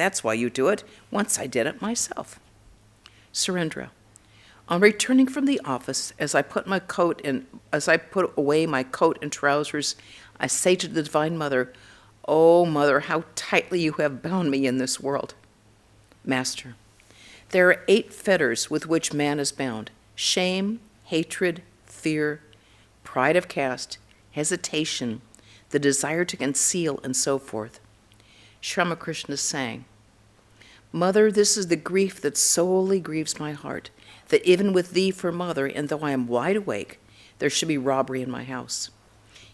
that's why you do it. Once I did it myself. Surendra. On returning from the office, as I put away my coat and trousers, I say to the Divine Mother, "Oh, Mother, how tightly you have bound me in this world." Master. There are 8 fetters with which man is bound: shame, hatred, fear, pride of caste, hesitation, the desire to conceal, and so forth. Sri Ramakrishna sang, "Mother, this is the grief that solely grieves my heart, that even with thee for mother, and though I am wide awake, there should be robbery in my house."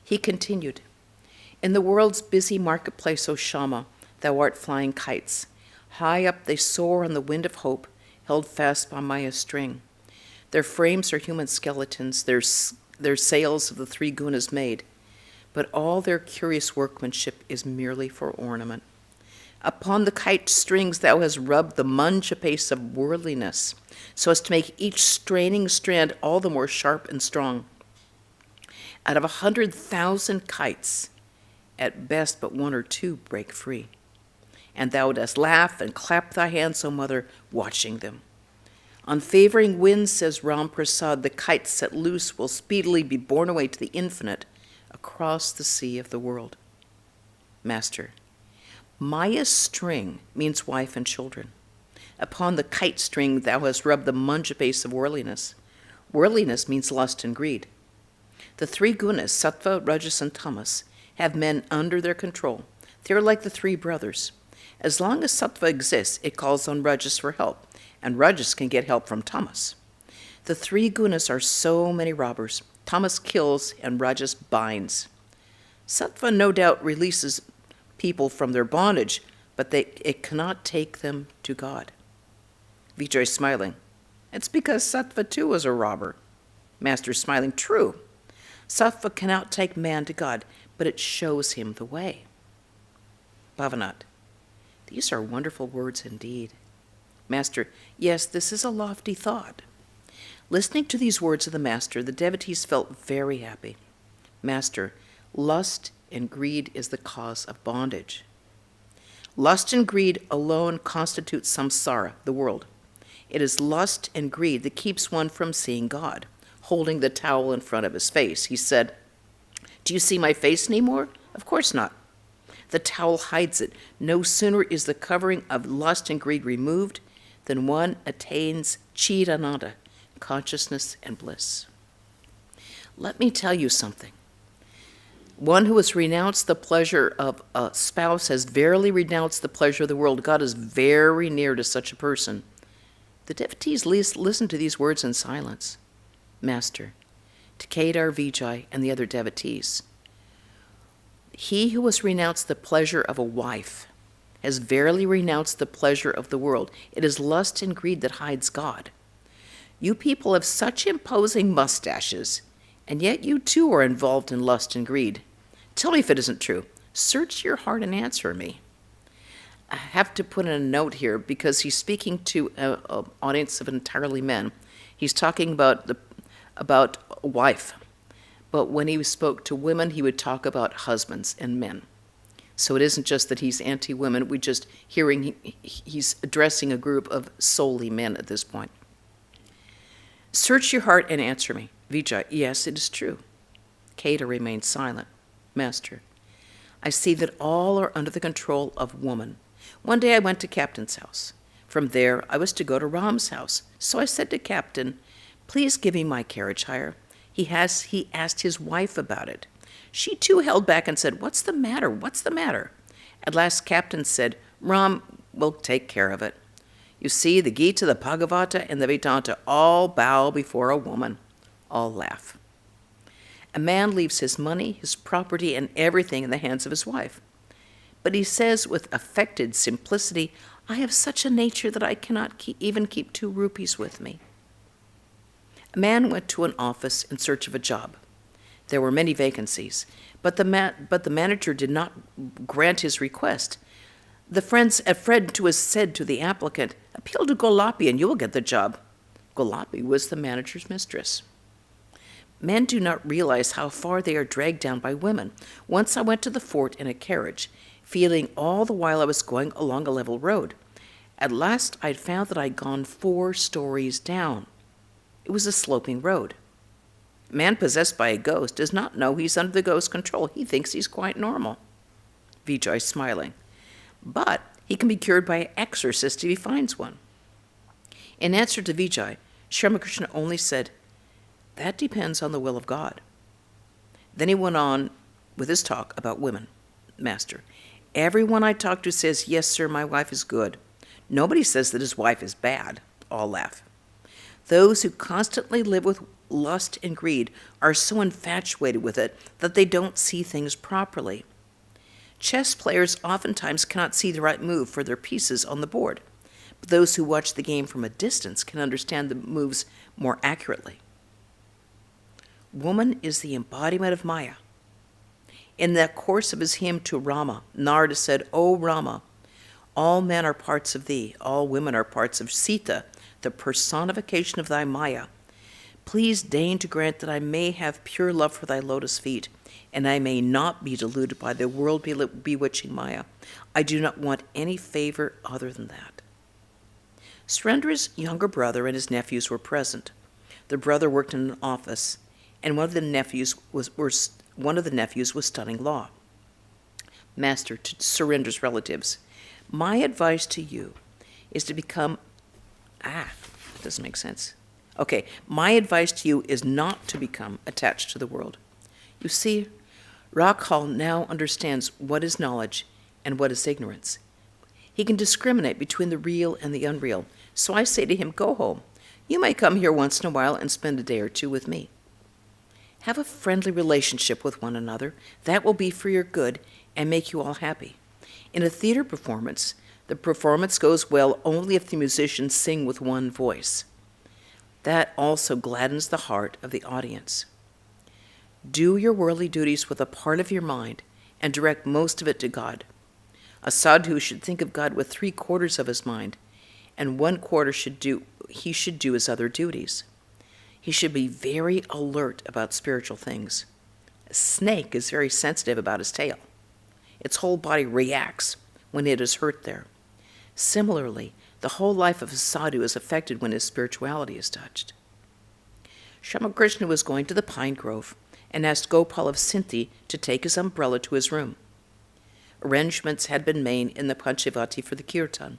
He continued, "In the world's busy marketplace, O Shama, thou art flying kites. High up they soar on the wind of hope, held fast by Maya's string. Their frames are human skeletons, their sails of the 3 gunas made, but all their curious workmanship is merely for ornament. Upon the kite strings thou hast rubbed the munch-apace of worldliness, so as to make each straining strand all the more sharp and strong. Out of 100,000 kites, at best but 1 or 2 break free. And thou dost laugh and clap thy hands, O Mother, watching them. On favoring winds, says Ram Prasad, the kites set loose will speedily be borne away to the infinite across the sea of the world." Master. Maya's string means wife and children. Upon the kite string thou hast rubbed the munch-apace of worldliness. Worldliness means lust and greed. The 3 gunas, sattva, rajas, and tamas, have men under their control. They are like the 3 brothers. As long as sattva exists, it calls on rajas for help, and rajas can get help from tamas. The 3 gunas are so many robbers. Tamas kills and rajas binds. Sattva no doubt releases people from their bondage, but it cannot take them to God. Vijay smiling. It's because sattva too is a robber. Master smiling. True. Sattva cannot take man to God, but it shows him the way. Bhavanat. These are wonderful words indeed. Master. Yes, this is a lofty thought. Listening to these words of the Master, the devotees felt very happy. Master. Lust and greed is the cause of bondage. Lust and greed alone constitute samsara, the world. It is lust and greed that keeps one from seeing God. Holding the towel in front of his face, he said, "Do you see my face anymore? Of course not." The towel hides it. No sooner is the covering of lust and greed removed than one attains chidananda, consciousness and bliss. Let me tell you something. One who has renounced the pleasure of a spouse has verily renounced the pleasure of the world. God is very near to such a person. The devotees listen to these words in silence. Master, to Kedar, Vijay, and the other devotees, he who has renounced the pleasure of a wife has verily renounced the pleasure of the world. It is lust and greed that hides God. You people have such imposing mustaches, and yet you too are involved in lust and greed. Tell me if it isn't true. Search your heart and answer me. I have to put in a note here because he's speaking to an audience of entirely men. He's talking about a wife. But when he spoke to women, he would talk about husbands and men. So it isn't just that he's anti-women. We're just hearing he's addressing a group of solely men at this point. Search your heart and answer me. Vijay, yes, it is true. Kedar remained silent. Master, I see that all are under the control of woman. One day I went to Captain's house. From there, I was to go to Ram's house. So I said to Captain, please give me my carriage hire. He asked his wife about it. She too held back and said, what's the matter? What's the matter? At last, Captain said, Ram will take care of it. You see, the Gita, the Bhagavata, and the Vedanta all bow before a woman. All laugh. A man leaves his money, his property, and everything in the hands of his wife. But he says with affected simplicity, I have such a nature that I cannot even keep 2 rupees with me. A man went to an office in search of a job. There were many vacancies, but the manager did not grant his request. A friend said to the applicant, appeal to Golapi and you will get the job. Golapi was the manager's mistress. Men do not realize how far they are dragged down by women. Once I went to the fort in a carriage. feeling all the while I was going along a level road. At last, I'd found that I'd gone 4 stories down. It was a sloping road. A man possessed by a ghost does not know he's under the ghost's control. He thinks he's quite normal. Vijay smiling. But he can be cured by an exorcist if he finds one. In answer to Vijay, Sri Ramakrishna only said, "That depends on the will of God." Then he went on with his talk about women. Master, everyone I talk to says, "Yes, sir, my wife is good." Nobody says that his wife is bad. All laugh. Those who constantly live with lust and greed are so infatuated with it that they don't see things properly. Chess players oftentimes cannot see the right move for their pieces on the board, but those who watch the game from a distance can understand the moves more accurately. Woman is the embodiment of Maya. In the course of his hymn to Rama, Narada said, "O Rama, all men are parts of thee, all women are parts of Sita, the personification of thy Maya. Please deign to grant that I may have pure love for thy lotus feet, and I may not be deluded by the world bewitching Maya. I do not want any favor other than that." Surendra's younger brother and his nephews were present. The brother worked in an office, and one of the nephews was studying law. Master, to Surendra's relatives, my advice to you is to become... that doesn't make sense. Okay, my advice to you is not to become attached to the world. You see, Rakhal now understands what is knowledge and what is ignorance. He can discriminate between the real and the unreal. So I say to him, go home. You may come here once in a while and spend a day or two with me. Have a friendly relationship with one another. That will be for your good and make you all happy. In a theater performance, the performance goes well only if the musicians sing with one voice. That also gladdens the heart of the audience. Do your worldly duties with a part of your mind and direct most of it to God. A sadhu should think of God with 3/4 of his mind, and 1/4 should do his other duties. He should be very alert about spiritual things. A snake is very sensitive about his tail. Its whole body reacts when it is hurt there. Similarly, the whole life of a sadhu is affected when his spirituality is touched. Sri Ramakrishna was going to the pine grove and asked Gopal of Sinti to take his umbrella to his room. Arrangements had been made in the Panchavati for the kirtan.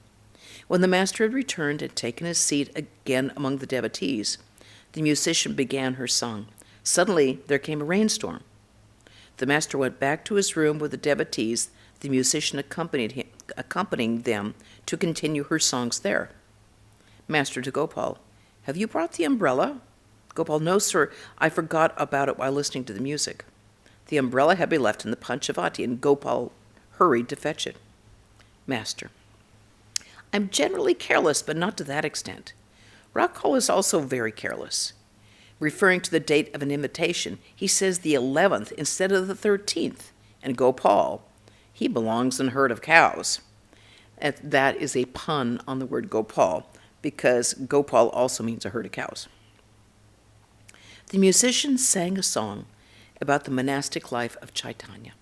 When the master had returned and taken his seat again among the devotees, the musician began her song. Suddenly, there came a rainstorm. The master went back to his room with the devotees, the musician accompanying them to continue her songs there. Master to Gopal, have you brought the umbrella? Gopal, no, sir, I forgot about it while listening to the music. The umbrella had been left in the Panchavati, and Gopal hurried to fetch it. Master, I'm generally careless, but not to that extent. Rakhal is also very careless. Referring to the date of an invitation, he says the 11th instead of the 13th, and Gopal, he belongs in a herd of cows. That is a pun on the word Gopal, because Gopal also means a herd of cows. The musician sang a song about the monastic life of Chaitanya.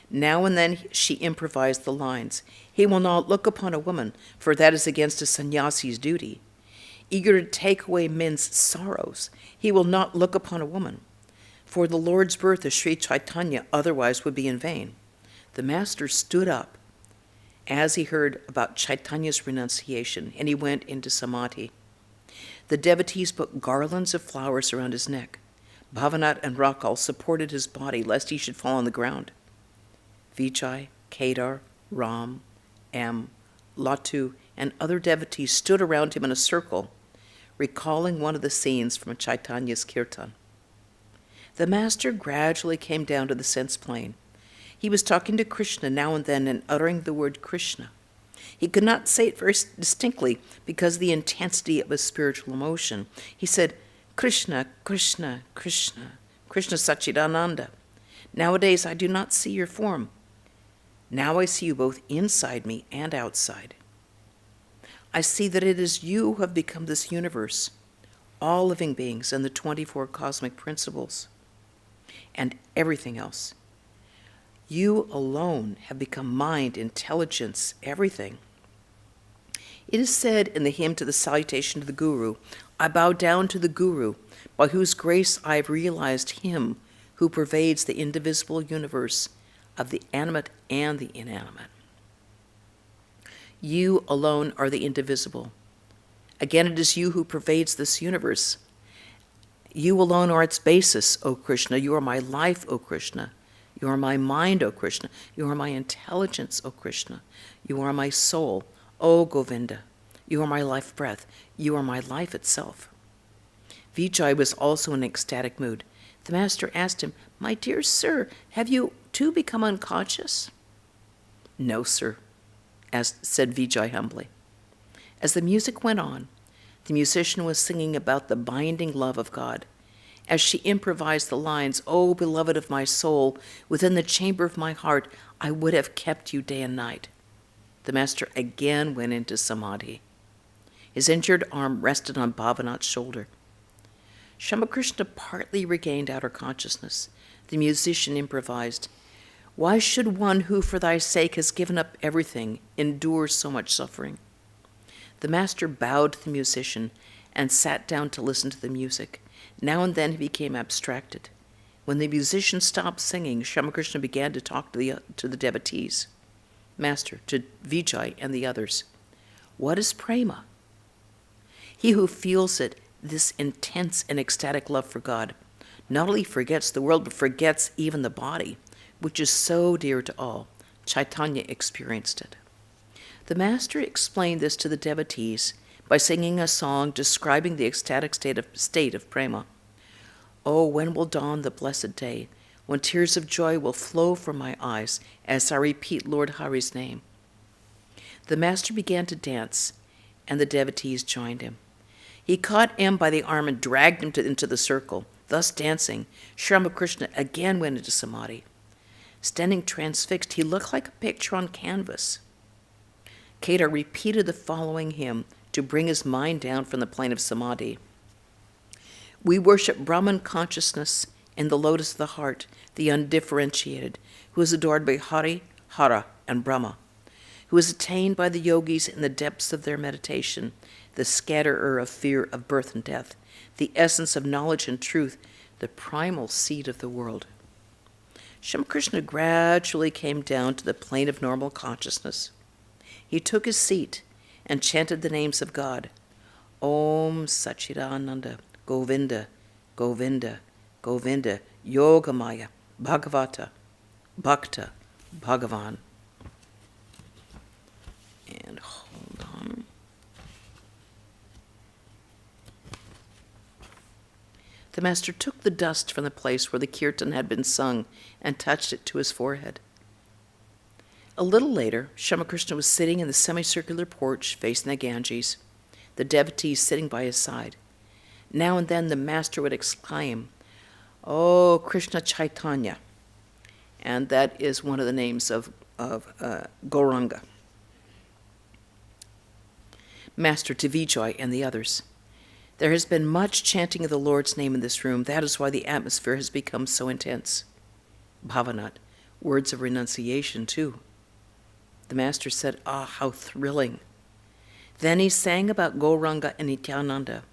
Now and then she improvised the lines, "He will not look upon a woman, for that is against a sannyasi's duty. Eager to take away men's sorrows, he will not look upon a woman. For the Lord's birth of Sri Chaitanya otherwise would be in vain." The master stood up as he heard about Chaitanya's renunciation, and he went into samadhi. The devotees put garlands of flowers around his neck. Bhavanat and Rakhal supported his body lest he should fall on the ground. Vijay, Kedar, Ram, M, Latu, and other devotees stood around him in a circle, recalling one of the scenes from Chaitanya's kirtan. The master gradually came down to the sense plane. He was talking to Krishna now and then and uttering the word Krishna. He could not say it very distinctly because of the intensity of his spiritual emotion. He said, "Krishna, Krishna, Krishna, Krishna Sachidananda. Nowadays I do not see your form. Now I see you both inside me and outside. I see that it is you who have become this universe, all living beings and the 24 cosmic principles, and everything else. You alone have become mind, intelligence, everything. It is said in the hymn to the salutation to the Guru, I bow down to the Guru, by whose grace I have realized him who pervades the indivisible universe of the animate and the inanimate. You alone are the indivisible. Again, it is you who pervades this universe. You alone are its basis, O Krishna. You are my life, O Krishna. You are my mind, O Krishna. You are my intelligence, O Krishna. You are my soul, O Govinda. You are my life breath. You are my life itself. Vijay was also in an ecstatic mood. The master asked him, My dear sir, have you too become unconscious? No, sir, said Vijay humbly. As the music went on, the musician was singing about the binding love of God. As she improvised the lines, O beloved of my soul, within the chamber of my heart, I would have kept you day and night. The master again went into samadhi. His injured arm rested on Bhavanat's shoulder. Ramakrishna partly regained outer consciousness. The musician improvised, Why should one who for thy sake has given up everything endure so much suffering? The master bowed to the musician and sat down to listen to the music. Now and then he became abstracted. When the musician stopped singing, Ramakrishna began to talk to the devotees. Master, to Vijay and the others. What is prema? He who feels it, this intense and ecstatic love for God, not only forgets the world, but forgets even the body, which is so dear to all. Chaitanya experienced it. The master explained this to the devotees by singing a song describing the ecstatic state of prema. Oh, when will dawn the blessed day, when tears of joy will flow from my eyes as I repeat Lord Hari's name? The master began to dance, and the devotees joined him. He caught M by the arm and dragged him into the circle. Thus dancing, Sri Ramakrishna again went into samadhi. Standing transfixed, he looked like a picture on canvas. Kedar repeated the following hymn to bring his mind down from the plane of samadhi. We worship Brahman consciousness in the lotus of the heart, the undifferentiated, who is adored by Hari, Hara, and Brahma, who is attained by the yogis in the depths of their meditation, the scatterer of fear of birth and death, the essence of knowledge and truth, the primal seed of the world. Ramakrishna gradually came down to the plane of normal consciousness. He took his seat and chanted the names of God. Om Satchidananda, Govinda, Govinda, Govinda, Yogamaya, Bhagavata, Bhakta, Bhagavan. And hold on. The master took the dust from the place where the kirtan had been sung and touched it to his forehead. A little later, Ramakrishna was sitting in the semicircular porch facing the Ganges, the devotees sitting by his side. Now and then the master would exclaim, Oh, Krishna Chaitanya. And that is one of the names of Gauranga. Master to Vijay and the others. There has been much chanting of the Lord's name in this room. That is why the atmosphere has become so intense. Bhavanat, words of renunciation too. The master said, Ah, how thrilling. Then he sang about Gauranga and Nityananda.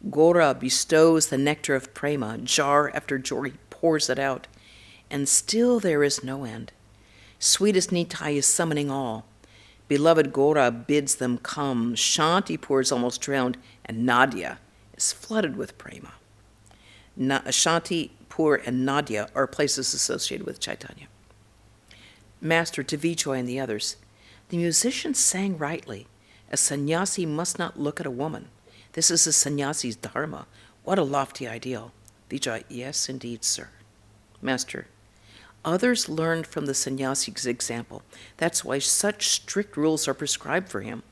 Gaura bestows the nectar of prema, jar after jar he pours it out, and still there is no end. Sweetest Nitai is summoning all. Beloved Gaura bids them come. Shanti pours almost drowned, and Nadia is flooded with prema. Shanti, Pur, and Nadia are places associated with Chaitanya. Master to Vijay and the others. The musicians sang rightly. A sannyasi must not look at a woman. This is a sannyasi's dharma. What a lofty ideal. Vijay, yes, indeed, sir. Master, others learned from the sannyasi's example. That's why such strict rules are prescribed for him.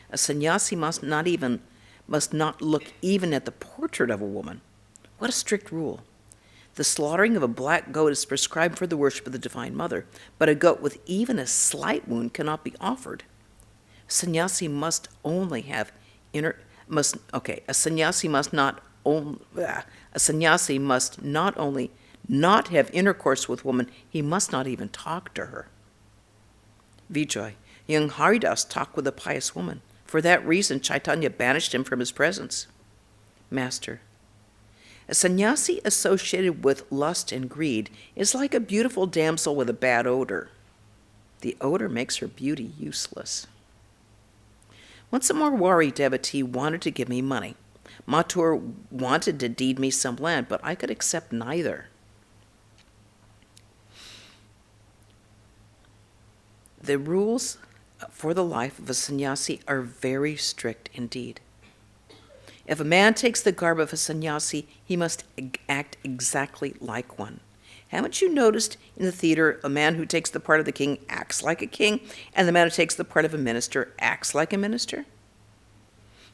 A sannyasi must not look even at the portrait of a woman. What a strict rule. The slaughtering of a black goat is prescribed for the worship of the Divine Mother, but a goat with even a slight wound cannot be offered. A sannyasi must not only not have intercourse with woman, he must not even talk to her. Vijay, young Haridas talked with a pious woman. For that reason, Chaitanya banished him from his presence. Master, a sannyasi associated with lust and greed is like a beautiful damsel with a bad odor. The odor makes her beauty useless. Once a Marwari devotee wanted to give me money. Mathur wanted to deed me some land, but I could accept neither. The rules for the life of a sannyasi are very strict indeed. If a man takes the garb of a sannyasi, he must act exactly like one. Haven't you noticed in the theater a man who takes the part of the king acts like a king, and the man who takes the part of a minister acts like a minister?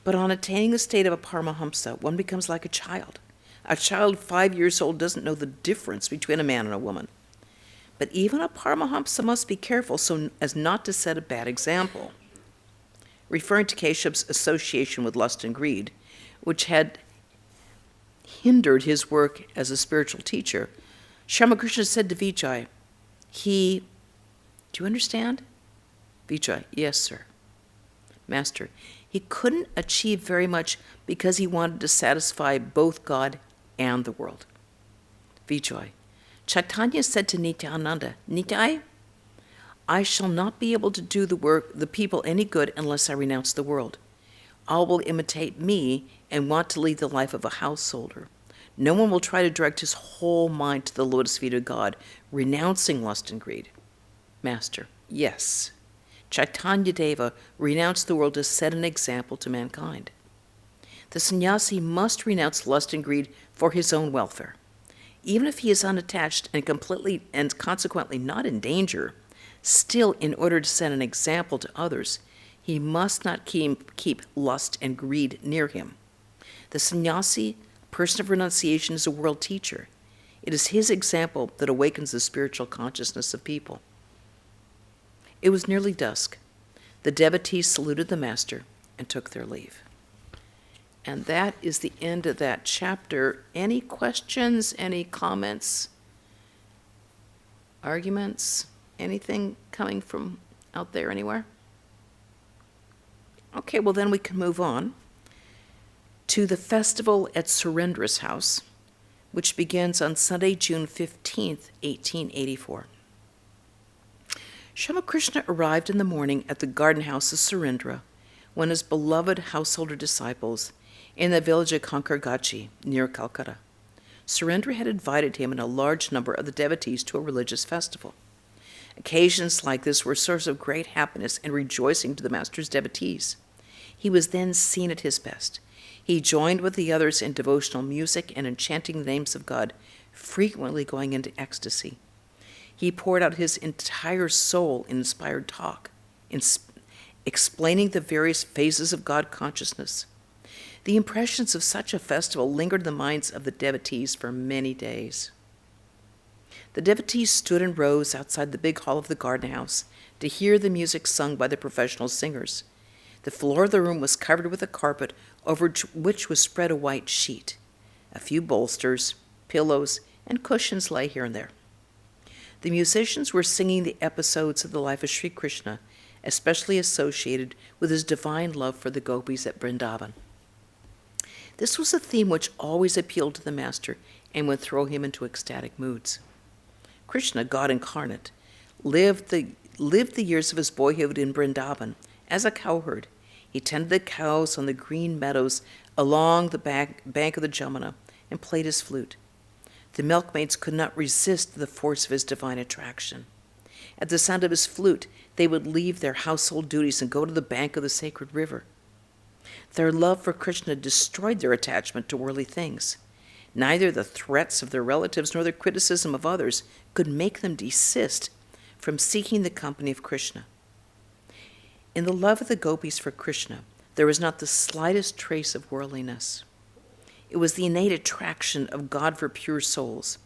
But on attaining the state of a Paramahamsa, one becomes like a child. A child 5 years old doesn't know the difference between a man and a woman. But even a Paramahamsa must be careful so as not to set a bad example. Referring to Keshav's association with lust and greed, which had hindered his work as a spiritual teacher, Sri Ramakrishna said to Vijay, do you understand? Vijay, yes, sir. Master, he couldn't achieve very much because he wanted to satisfy both God and the world. Vijay, Chaitanya said to Nityananda, Nitai, I shall not be able to do the people any good unless I renounce the world. All will imitate me and want to lead the life of a householder. No one will try to direct his whole mind to the lotus feet of God, renouncing lust and greed. Master, yes. Chaitanya Deva renounced the world to set an example to mankind. The sannyasi must renounce lust and greed for his own welfare. Even if he is unattached and completely and consequently not in danger, still in order to set an example to others, he must not keep lust and greed near him. The sannyasi, person of renunciation, is a world teacher. It is his example that awakens the spiritual consciousness of people. It was nearly dusk. The devotees saluted the master and took their leave. And that is the end of that chapter. Any questions, any comments, arguments, anything coming from out there anywhere? Okay, well then we can move on to the festival at Surendra's house, which begins on Sunday, June 15th, 1884. Sri Ramakrishna arrived in the morning at the garden house of Surendra, one of his beloved householder disciples, in the village of Kankargachi, near Calcutta. Surendra had invited him and a large number of the devotees to a religious festival. Occasions like this were a source of great happiness and rejoicing to the master's devotees. He was then seen at his best. He joined with the others in devotional music and in chanting the names of God, frequently going into ecstasy. He poured out his entire soul in inspired talk, explaining the various phases of God consciousness. The impressions of such a festival lingered in the minds of the devotees for many days. The devotees stood in rows outside the big hall of the garden house to hear the music sung by the professional singers. The floor of the room was covered with a carpet over which was spread a white sheet. A few bolsters, pillows, and cushions lay here and there. The musicians were singing the episodes of the life of Sri Krishna, especially associated with his divine love for the gopis at Vrindavan. This was a theme which always appealed to the master and would throw him into ecstatic moods. Krishna, God incarnate, lived the years of his boyhood in Vrindavan as a cowherd. He tended the cows on the green meadows along the bank of the Jamuna and played his flute. The milkmaids could not resist the force of his divine attraction. At the sound of his flute, they would leave their household duties and go to the bank of the sacred river. Their love for Krishna destroyed their attachment to worldly things. Neither the threats of their relatives nor the criticism of others could make them desist from seeking the company of Krishna. In the love of the gopis for Krishna, there was not the slightest trace of worldliness. It was the innate attraction of God for pure souls,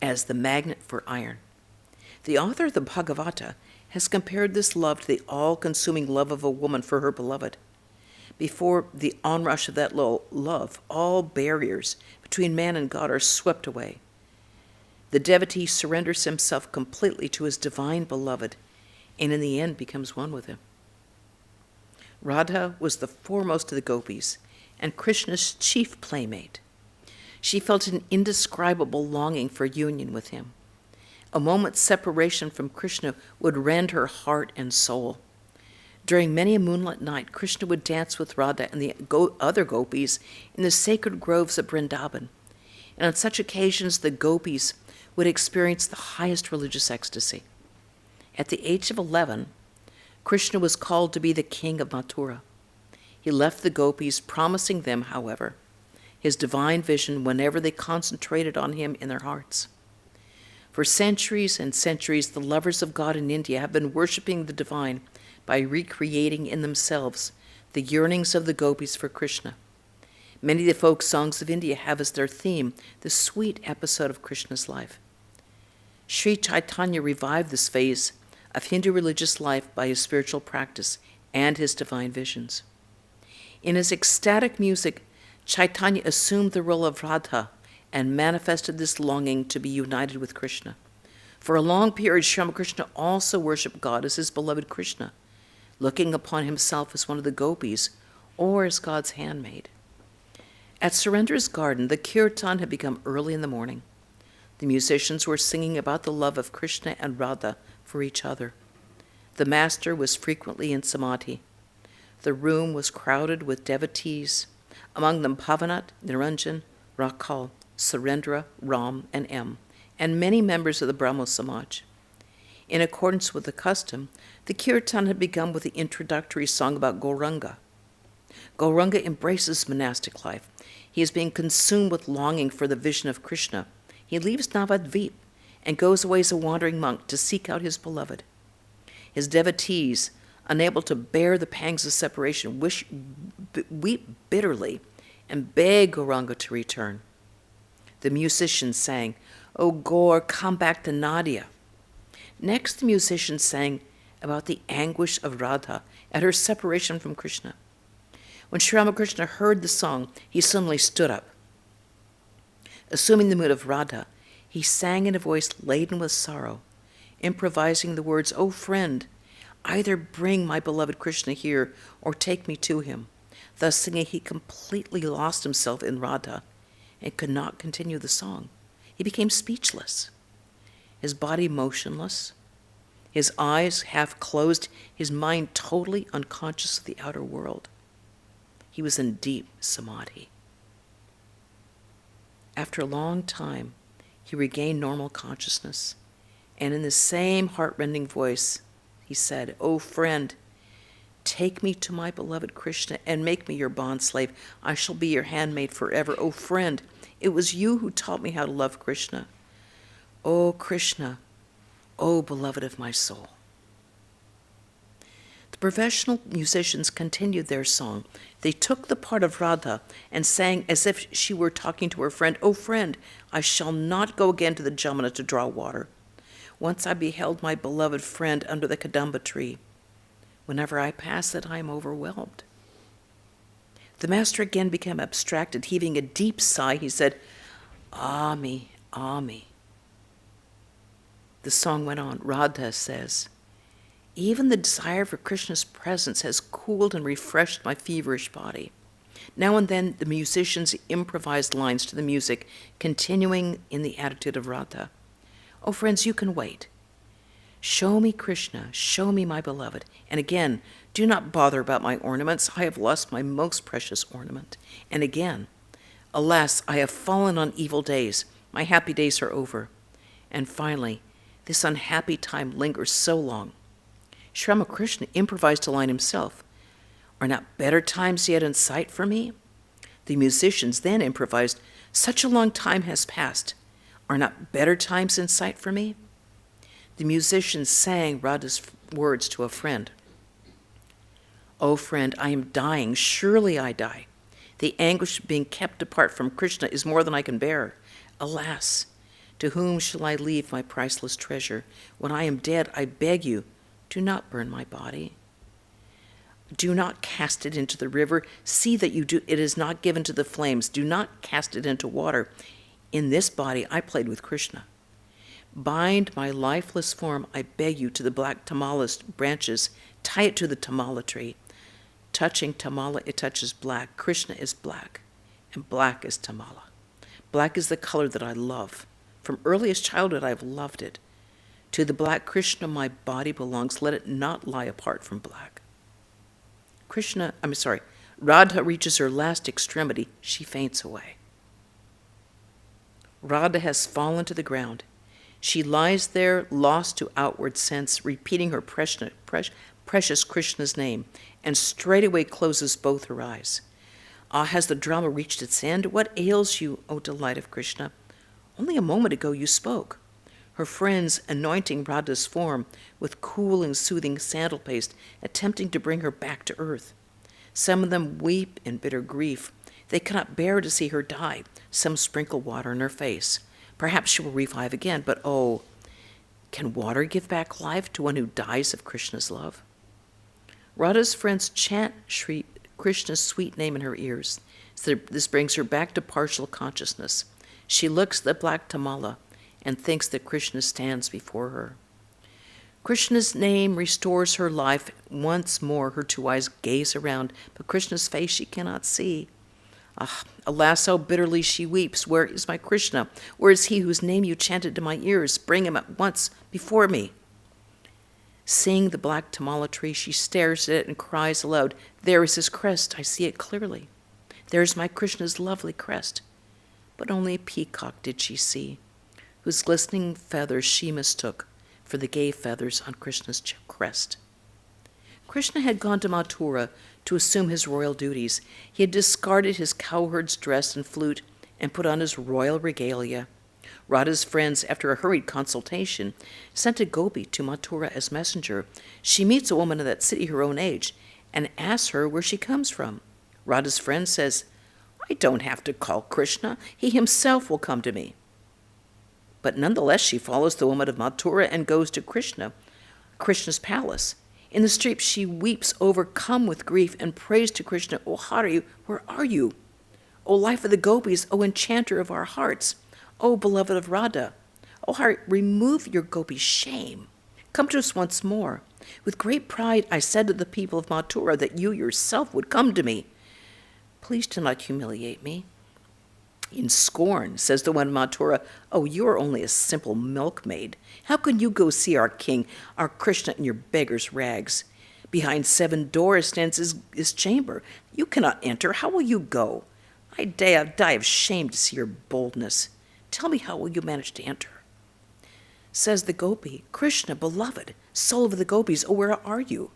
as the magnet for iron. The author of the Bhagavata has compared this love to the all-consuming love of a woman for her beloved. Before the onrush of that love, all barriers between man and God are swept away. The devotee surrenders himself completely to his divine beloved, and in the end becomes one with him. Radha was the foremost of the gopis, and Krishna's chief playmate. She felt an indescribable longing for union with him. A moment's separation from Krishna would rend her heart and soul. During many a moonlit night, Krishna would dance with Radha and the other gopis in the sacred groves of Vrindavan. And on such occasions, the gopis would experience the highest religious ecstasy. At the age of 11, Krishna was called to be the king of Mathura. He left the gopis, promising them, however, his divine vision whenever they concentrated on him in their hearts. For centuries and centuries, the lovers of God in India have been worshiping the divine by recreating in themselves the yearnings of the gopis for Krishna. Many of the folk songs of India have as their theme the sweet episode of Krishna's life. Sri Chaitanya revived this phase of Hindu religious life by his spiritual practice and his divine visions. In his ecstatic music, Chaitanya assumed the role of Radha and manifested this longing to be united with Krishna. For a long period, Sri Ramakrishna also worshipped God as his beloved Krishna, looking upon himself as one of the gopis or as God's handmaid. At Surendra's garden, the kirtan had become early in the morning. The musicians were singing about the love of Krishna and Radha for each other. The master was frequently in samadhi. The room was crowded with devotees, among them Pavanat, Niranjan, Rakhal, Surendra, Ram, and M, and many members of the Brahmo Samaj. In accordance with the custom, the kirtan had begun with the introductory song about Gauranga. Gauranga embraces monastic life. He is being consumed with longing for the vision of Krishna. He leaves Navadvip and goes away as a wandering monk to seek out his beloved. His devotees, unable to bear the pangs of separation, weep bitterly and beg Gauranga to return. The musicians sang, "O Gaur, come back to Nadia." Next, the musicians sang about the anguish of Radha at her separation from Krishna. When Sri Ramakrishna heard the song, he suddenly stood up. Assuming the mood of Radha, he sang in a voice laden with sorrow, improvising the words, "O friend, either bring my beloved Krishna here or take me to him." Thus singing, he completely lost himself in Radha and could not continue the song. He became speechless, his body motionless, his eyes half closed, his mind totally unconscious of the outer world. He was in deep samadhi. After a long time, he regained normal consciousness, and in the same heartrending voice, he said, "O friend, take me to my beloved Krishna and make me your bondslave. I shall be your handmaid forever. O friend, it was you who taught me how to love Krishna. O Krishna, O beloved of my soul." The professional musicians continued their song. They took the part of Radha and sang as if she were talking to her friend, "O friend, I shall not go again to the Jamuna to draw water. Once I beheld my beloved friend under the Kadamba tree. Whenever I pass it, I am overwhelmed." The master again became abstracted. Heaving a deep sigh, he said, "Ah me, ah me." The song went on. Radha says, "Even the desire for Krishna's presence has cooled and refreshed my feverish body." Now and then the musicians improvised lines to the music, continuing in the attitude of Radha. "Oh, friends, you can wait. Show me Krishna, show me my beloved. And again, do not bother about my ornaments. I have lost my most precious ornament. And again, alas, I have fallen on evil days. My happy days are over. And finally, this unhappy time lingers so long." Sri Ramakrishna improvised a line himself. "Are not better times yet in sight for me?" The musicians then improvised, "Such a long time has passed. Are not better times in sight for me?" The musicians sang Radha's words to a friend. "O friend, I am dying. Surely I die. The anguish of being kept apart from Krishna is more than I can bear. Alas, to whom shall I leave my priceless treasure? When I am dead, I beg you, do not burn my body." Do not cast it into the river. See that it is not given to the flames. Do not cast it into water. In this body I played with Krishna. Bind my lifeless form, I beg you, to the black tamala branches. Tie it to the tamala tree. Touching tamala, it touches black. Krishna is black, and black is tamala. Black is the color that I love. From earliest childhood, I've loved it. To the black Krishna, my body belongs. Let it not lie apart from black. Radha reaches her last extremity. She faints away. Radha has fallen to the ground. She lies there, lost to outward sense, repeating her precious Krishna's name, and straightway closes both her eyes. Ah, has the drama reached its end? What ails you, O delight of Krishna? Only a moment ago you spoke. Her friends anointing Radha's form with cool and soothing sandal paste, attempting to bring her back to earth. Some of them weep in bitter grief. They cannot bear to see her die. Some sprinkle water in her face. Perhaps she will revive again, but oh, can water give back life to one who dies of Krishna's love? Radha's friends chant Sri Krishna's sweet name in her ears. This brings her back to partial consciousness. She looks at the black tamala and thinks that Krishna stands before her. Krishna's name restores her life. Once more her two eyes gaze around, but Krishna's face she cannot see. Ah, alas, how bitterly she weeps. Where is my Krishna? Where is he whose name you chanted to my ears? Bring him at once before me. Seeing the black tamala tree, she stares at it and cries aloud, there is his crest, I see it clearly. There is my Krishna's lovely crest. But only a peacock did she see, whose glistening feathers she mistook for the gay feathers on Krishna's crest. Krishna had gone to Mathura to assume his royal duties. He had discarded his cowherd's dress and flute and put on his royal regalia. Radha's friends, after a hurried consultation, sent a gopi to Mathura as messenger. She meets a woman of that city her own age and asks her where she comes from. Radha's friend says, I don't have to call Krishna. He himself will come to me. But nonetheless, she follows the woman of Mathura and goes to Krishna's palace. In the street, she weeps, overcome with grief, and prays to Krishna, O Hari, where are you? O life of the gopis, O enchanter of our hearts, O beloved of Radha, O Hari, remove your gopi shame. Come to us once more. With great pride, I said to the people of Mathura that you yourself would come to me. Please do not humiliate me. In scorn, says the one in Mathura, oh, you are only a simple milkmaid. How can you go see our king, our Krishna, in your beggar's rags? Behind 7 doors stands his chamber. You cannot enter. How will you go? I die of shame to see your boldness. Tell me, how will you manage to enter? Says the gopi, Krishna, beloved, soul of the gopis, oh, where are you?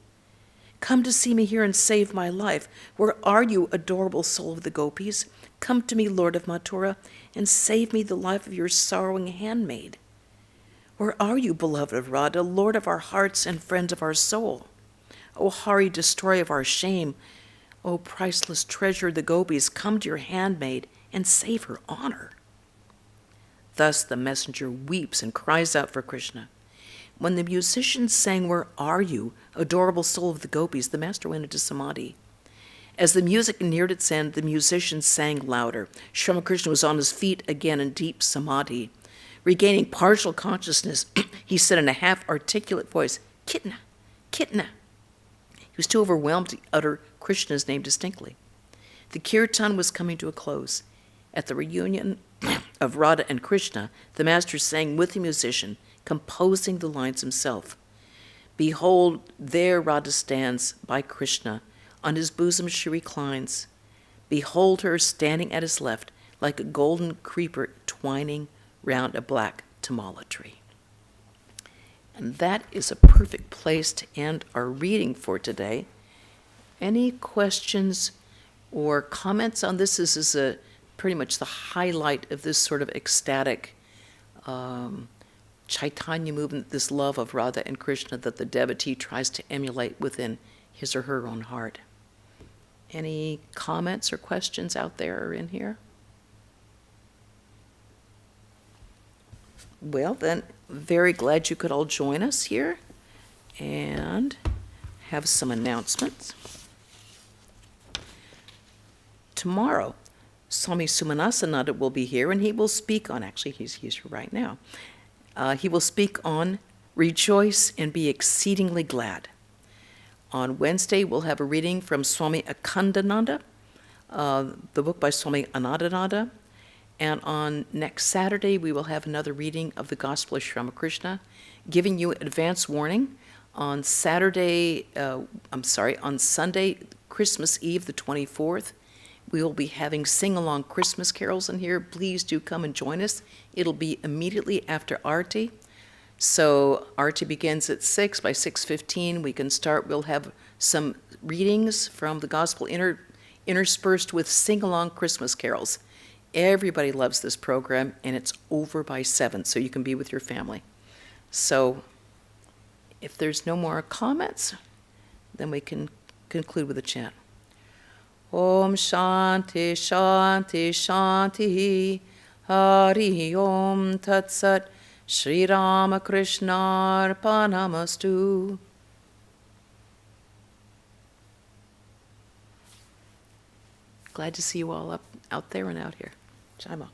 Come to see me here and save my life. Where are you, adorable soul of the gopis? Come to me, Lord of Mathura, and save me the life of your sorrowing handmaid. Where are you, beloved of Radha, Lord of our hearts and friend of our soul? O Hari, destroyer of our shame, O priceless treasure of the gopis, come to your handmaid and save her honor. Thus the messenger weeps and cries out for Krishna. When the musicians sang, Where are you, adorable soul of the gopis, the master went into samadhi. As the music neared its end, the musicians sang louder. Sri Ramakrishna was on his feet again in deep samadhi. Regaining partial consciousness, he said in a half-articulate voice, Kitna, Kitna. He was too overwhelmed to utter Krishna's name distinctly. The kirtan was coming to a close. At the reunion of Radha and Krishna, the master sang with the musician, composing the lines himself. Behold, there Radha stands by Krishna. On his bosom she reclines. Behold her standing at his left, like a golden creeper twining round a black tamala tree. And that is a perfect place to end our reading for today. Any questions or comments on this? This is pretty much the highlight of this sort of ecstatic Chaitanya movement, this love of Radha and Krishna that the devotee tries to emulate within his or her own heart. Any comments or questions out there or in here? Well, then, very glad you could all join us here and have some announcements. tomorrow, Swami Sumanasananda will be here, and he will speak on, actually, he's here right now. He will speak on Rejoice and Be Exceedingly Glad. On Wednesday, we'll have a reading from Swami Akhandananda, the book by Swami Anandananda. And on next Saturday, we will have another reading of the Gospel of Sri Ramakrishna, giving you advance warning. On Sunday, Christmas Eve, the 24th, we will be having sing-along Christmas carols in here. Please do come and join us. It'll be immediately after Arti. So Arti begins at 6. By 6:15, we can start. We'll have some readings from the Gospel interspersed with sing-along Christmas carols. Everybody loves this program, and it's over by 7, so you can be with your family. So if there's no more comments, then we can conclude with a chant. Om Shanti Shanti Shanti Hari Om Tat Sat Sri Ramakrishna Arpanamastu. Glad to see you all out there and out here. Jai Ma.